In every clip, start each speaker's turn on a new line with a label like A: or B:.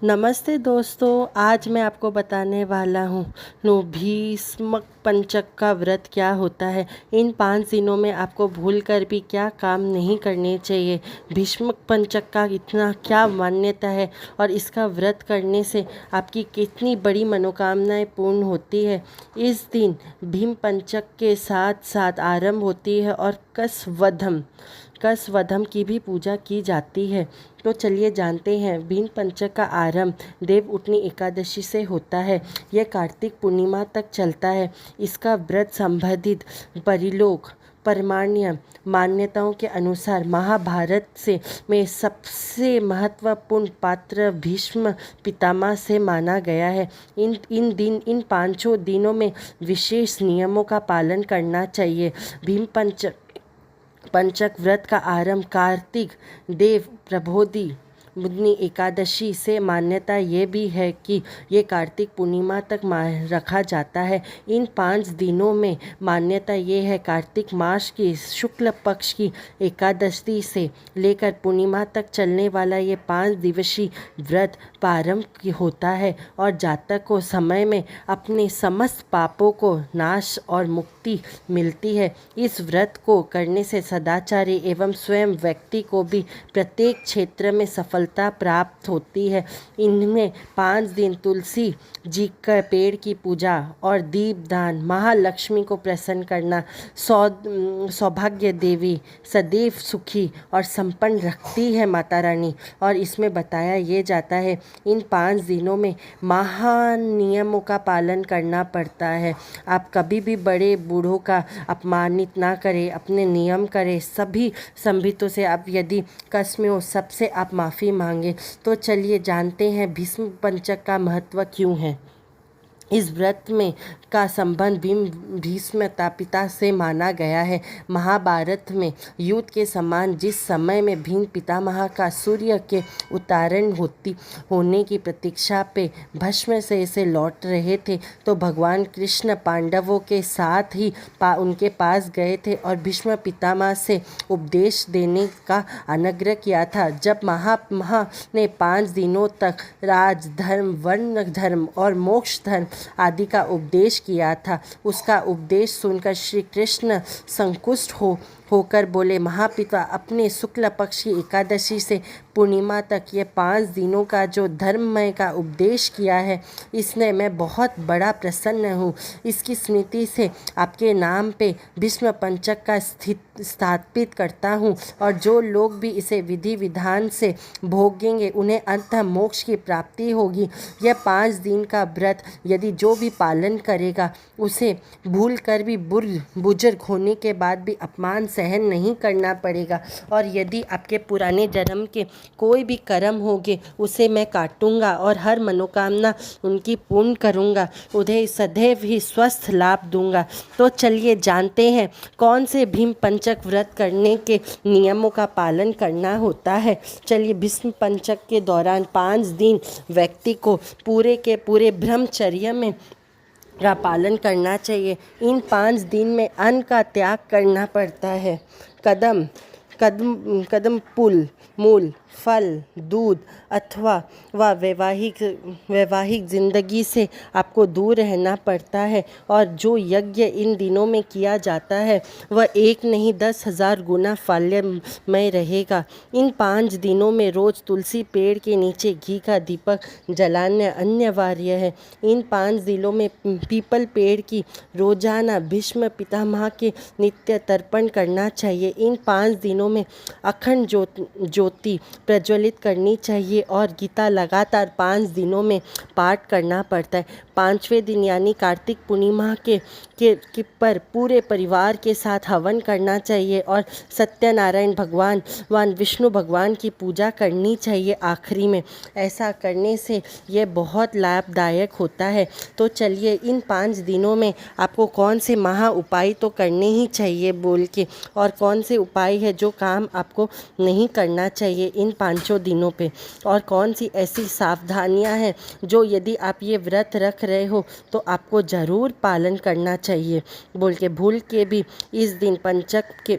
A: नमस्ते दोस्तों, आज मैं आपको बताने वाला हूँ भीष्म पंचक का व्रत क्या होता है। इन 5 दिनों में आपको भूल कर भी क्या काम नहीं करने चाहिए। भीष्म पंचक का इतना क्या मान्यता है और इसका व्रत करने से आपकी कितनी बड़ी मनोकामनाएं पूर्ण होती है। इस दिन भीम पंचक के साथ साथ आरंभ होती है और कसवधम की भी पूजा की जाती है। तो चलिए जानते हैं। भीम पंचक का आरंभ देव उठनी एकादशी से होता है। यह कार्तिक पूर्णिमा तक चलता है। इसका व्रत संबंधित परिलोक परमाण्य मान्यताओं के अनुसार महाभारत में सबसे महत्वपूर्ण पात्र भीष्म पितामह से माना गया है। इन पांचों दिनों में विशेष नियमों का पालन करना चाहिए। भीम पंचक व्रत का आरंभ कार्तिक देव प्रबोधि बुधनी एकादशी से मान्यता ये भी है कि ये कार्तिक पूर्णिमा तक रखा जाता है। इन 5 दिनों में मान्यता ये है कार्तिक मास की शुक्ल पक्ष की एकादशी से लेकर पूर्णिमा तक चलने वाला ये 5 दिवसीय व्रत प्रारंभ होता है और जातक को समय में अपने समस्त पापों को नाश और मुक्ति मिलती है। इस व्रत को करने से सदाचारी एवं स्वयं व्यक्ति को भी प्रत्येक क्षेत्र में सफलता प्राप्त होती है। इनमें 5 दिन तुलसी जी का पेड़ की पूजा और दीपदान, महालक्ष्मी को प्रसन्न करना, सौभाग्य देवी सदैव सुखी और संपन्न रखती है माता रानी। और इसमें बताया ये जाता है इन 5 दिनों में महान नियमों का पालन करना पड़ता है। आप कभी भी बड़े बूढ़ों का अपमानित ना करें, अपने नियम करें। सभी संबितों से आप यदि कष्ट में हो सबसे आप माफ़ी मांगे। तो चलिए जानते हैं भीष्म पंचक का महत्व क्यों है। इस व्रत में का संबंध भीष्म पिता से माना गया है। महाभारत में युद्ध के समान जिस समय में भीम पितामह का सूर्य के उतारण होने की प्रतीक्षा पे भस्म से लौट रहे थे तो भगवान कृष्ण पांडवों के साथ ही उनके पास गए थे और भीष्म पितामह से उपदेश देने का अनुग्रह किया था। जब महात्मा ने 5 दिनों तक राज धर्म, वर्ण धर्म और मोक्ष धर्म आदि का उपदेश किया था, उसका उपदेश सुनकर श्री कृष्ण संतुष्ट होकर बोले, महापिता, अपने शुक्ल पक्ष की एकादशी से पूर्णिमा तक ये 5 दिनों का जो धर्ममय का उपदेश किया है, इसने मैं बहुत बड़ा प्रसन्न हूँ। इसकी स्मृति से आपके नाम पे भीष्म पंचक का स्थापित करता हूँ और जो लोग भी इसे विधि विधान से भोगेंगे उन्हें अंत मोक्ष की प्राप्ति होगी। यह 5 दिन का व्रत यदि जो भी पालन करेगा उसे भूल कर भी बुजुर्ग होने के बाद भी अपमान सहन नहीं करना पड़ेगा। और यदि आपके पुराने जन्म के कोई भी कर्म होंगे उसे मैं काटूंगा और हर मनोकामना उनकी पूर्ण करूंगा, उन्हें सदैव ही स्वस्थ लाभ दूंगा। तो चलिए जानते हैं कौन से भीम पंचक व्रत करने के नियमों का पालन करना होता है। चलिए, भीष्म पंचक के दौरान 5 दिन व्यक्ति को पूरे के पूरे ब्रह्मचर्य में का पालन करना चाहिए। इन 5 दिन में अन्न का त्याग करना पड़ता है। कदम मूल फल, दूध अथवा वैवाहिक जिंदगी से आपको दूर रहना पड़ता है। और जो यज्ञ इन दिनों में किया जाता है वह 1 नहीं 10,000 गुना फलमय रहेगा। इन 5 दिनों में रोज तुलसी पेड़ के नीचे घी का दीपक जलाना अनिवार्य है। इन 5 दिनों में पीपल पेड़ की रोजाना भीष्म पितामह के नित्य तर्पण करना चाहिए। इन 5 दिनों में अखंड ज्योति प्रज्वलित करनी चाहिए और गीता लगातार 5 दिनों में पाठ करना पड़ता है। 5वें दिन यानी कार्तिक पूर्णिमा के पर पूरे परिवार के साथ हवन करना चाहिए और सत्यनारायण भगवान विष्णु भगवान की पूजा करनी चाहिए आखिरी में। ऐसा करने से ये बहुत लाभदायक होता है। तो चलिए इन 5 दिनों में आपको कौन से महा उपाय तो करने ही चाहिए बोल के, और कौन से उपाय है जो काम आपको नहीं करना चाहिए इन 5 दिनों पे, और कौन सी ऐसी सावधानियां हैं जो यदि आप ये व्रत रख रहे हो तो आपको ज़रूर पालन करना चाहिए बोल के। भूल के भी इस दिन पंचक के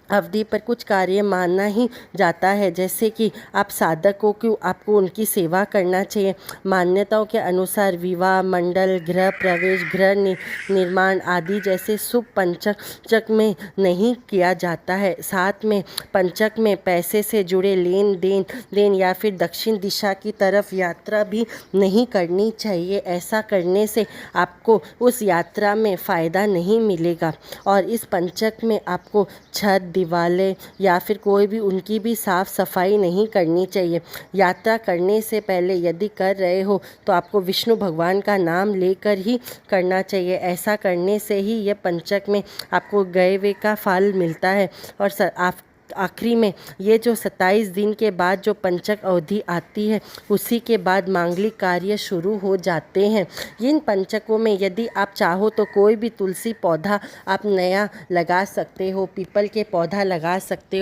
A: अवधि पर कुछ कार्य माना ही जाता है, जैसे कि आप साधकों को आपको उनकी सेवा करना चाहिए। मान्यताओं के अनुसार विवाह, मंडल, गृह प्रवेश, गृह निर्माण आदि जैसे शुभ पंचक में नहीं किया जाता है। साथ में पंचक में पैसे से जुड़े लेन देन या फिर दक्षिण दिशा की तरफ यात्रा भी नहीं करनी चाहिए। ऐसा करने से आपको उस यात्रा में फ़ायदा नहीं मिलेगा। और इस पंचक में आपको छत, दीवारें या फिर कोई भी उनकी भी साफ़ सफाई नहीं करनी चाहिए। यात्रा करने से पहले यदि कर रहे हो तो आपको विष्णु भगवान का नाम लेकर ही करना चाहिए। ऐसा करने से ही यह पंचक में आपको गए हुए का फल मिलता है। और आखिरी में ये जो 27 दिन के बाद जो पंचक अवधि आती है, उसी के बाद मांगलिक कार्य शुरू हो जाते हैं। इन पंचकों में यदि आप चाहो तो कोई भी तुलसी पौधा आप नया लगा सकते हो, पीपल के पौधा लगा सकते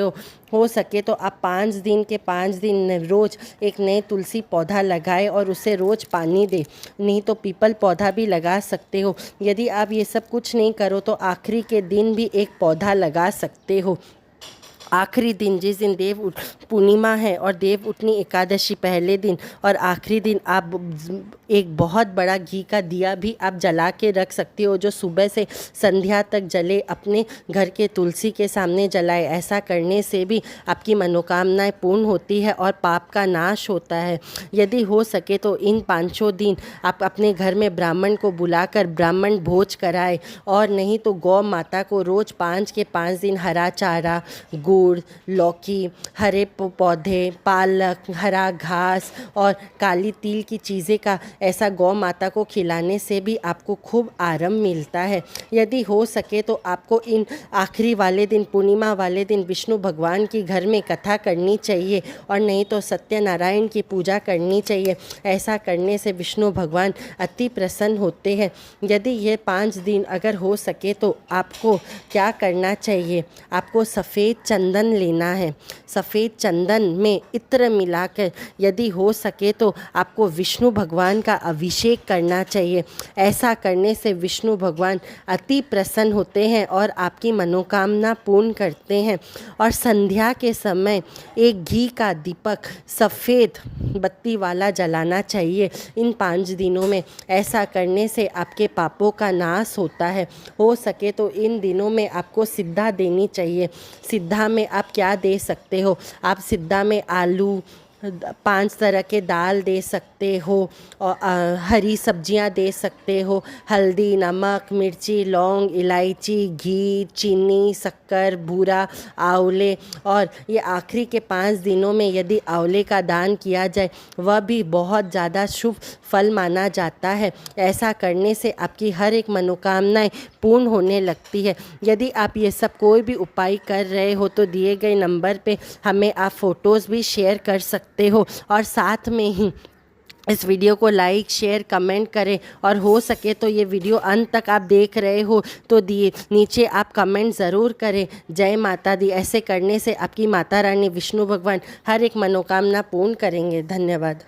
A: हो सके तो आप 5 दिन के 5 दिन रोज़ एक नए तुलसी पौधा लगाए और उसे रोज़ पानी दे। नहीं तो पीपल पौधा भी लगा सकते हो। यदि आप ये सब कुछ नहीं करो तो आखिरी के दिन भी एक पौधा लगा सकते हो। आखिरी दिन जिस दिन देव पूर्णिमा है और देव उठनी एकादशी पहले दिन और आखिरी दिन आप एक बहुत बड़ा घी का दिया भी आप जला के रख सकते हो, जो सुबह से संध्या तक जले, अपने घर के तुलसी के सामने जलाए। ऐसा करने से भी आपकी मनोकामनाएं पूर्ण होती है और पाप का नाश होता है। यदि हो सके तो इन 5 दिन आप अपने घर में ब्राह्मण को बुलाकर ब्राह्मण भोज कराए, और नहीं तो गौ माता को रोज़ 5 के 5 दिन हरा चारा, गुड़, लौकी, हरे पौधे, पालक, हरा घास और काली तिल की चीज़ें का ऐसा गौ माता को खिलाने से भी आपको खूब आराम मिलता है। यदि हो सके तो आपको इन आखिरी वाले दिन, पूर्णिमा वाले दिन विष्णु भगवान की घर में कथा करनी चाहिए, और नहीं तो सत्यनारायण की पूजा करनी चाहिए। ऐसा करने से विष्णु भगवान अति प्रसन्न होते हैं। यदि ये 5 दिन अगर हो सके तो आपको क्या करना चाहिए, आपको सफ़ेद चंदन लेना है। सफ़ेद चंदन में इत्र मिलाकर यदि हो सके तो आपको विष्णु भगवान का अभिषेक करना चाहिए। ऐसा करने से विष्णु भगवान अति प्रसन्न होते हैं और आपकी मनोकामना पूर्ण करते हैं। और संध्या के समय एक घी का दीपक सफ़ेद बत्ती वाला जलाना चाहिए इन 5 दिनों में। ऐसा करने से आपके पापों का नाश होता है। हो सके तो इन दिनों में आपको सिद्धा देनी चाहिए। सिद्धा में आप क्या दे सकते हो, आप सिद्धा में आलू, 5 तरह के दाल दे सकते हो, और हरी सब्जियां दे सकते हो, हल्दी, नमक, मिर्ची, लौंग, इलायची, घी, चीनी, शक्कर, बूरा, आंवले। और ये आखिरी के 5 दिनों में यदि आंवले का दान किया जाए वह भी बहुत ज़्यादा शुभ फल माना जाता है। ऐसा करने से आपकी हर एक मनोकामनाएं पूर्ण होने लगती है। यदि आप ये सब कोई भी उपाय कर रहे हो तो दिए गए नंबर पे हमें आप फ़ोटोज़ भी शेयर कर सकते हो, और साथ में ही इस वीडियो को लाइक, शेयर, कमेंट करें। और हो सके तो ये वीडियो अंत तक आप देख रहे हो तो नीचे आप कमेंट ज़रूर करें, जय माता दी। ऐसे करने से आपकी माता रानी विष्णु भगवान हर एक मनोकामना पूर्ण करेंगे। धन्यवाद।